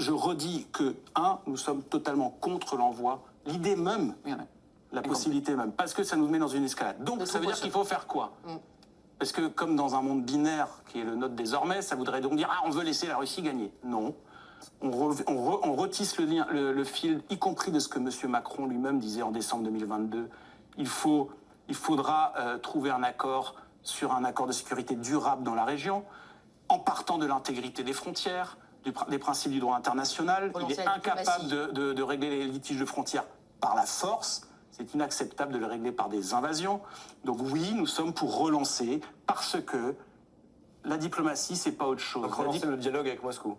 je redis que, nous sommes totalement contre l'envoi, l'idée même, la possibilité même, parce que ça nous met dans une escalade. Donc ça veut dire qu'il faut faire quoi? Parce que comme dans un monde binaire, qui est le nôtre désormais, ça voudrait donc dire « Ah, on veut laisser la Russie gagner ». Non. On retisse le fil, y compris de ce que M. Macron lui-même disait en décembre 2022. Il faudra trouver un accord sur un accord de sécurité durable dans la région, en partant de l'intégrité des frontières, des principes du droit international. Il est incapable de régler les litiges de frontières par la force. C'est inacceptable de le régler par des invasions. Donc oui, nous sommes pour relancer, parce que la diplomatie, c'est pas autre chose. Donc relancer le dialogue avec Moscou.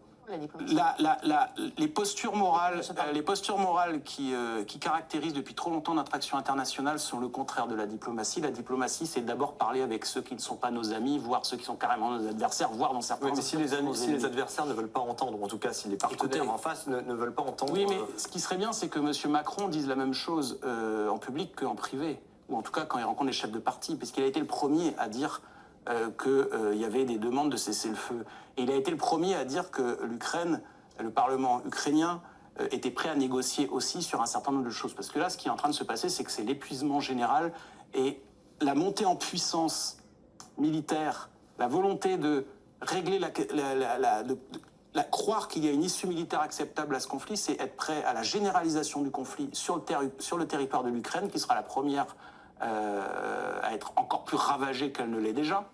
Les postures morales qui caractérisent depuis trop longtemps notre action internationale sont le contraire de la diplomatie. La diplomatie, c'est d'abord parler avec ceux qui ne sont pas nos amis, voire ceux qui sont carrément nos adversaires, voire dans certains cas. Si les adversaires ne veulent pas entendre, ou en tout cas si les partenaires en face ne veulent pas entendre... Oui, mais ce qui serait bien, c'est que M. Macron dise la même chose en public qu'en privé, ou en tout cas quand il rencontre les chefs de parti, puisqu'il a été le premier à dire qu'il y avait des demandes de cessez-le-feu. Et il a été le premier à dire que l'Ukraine, le Parlement ukrainien, était prêt à négocier aussi sur un certain nombre de choses. Parce que là, ce qui est en train de se passer, c'est que c'est l'épuisement général et la montée en puissance militaire, la volonté de régler croire qu'il y a une issue militaire acceptable à ce conflit, c'est être prêt à la généralisation du conflit sur le territoire de l'Ukraine, qui sera la première à être encore plus ravagée qu'elle ne l'est déjà.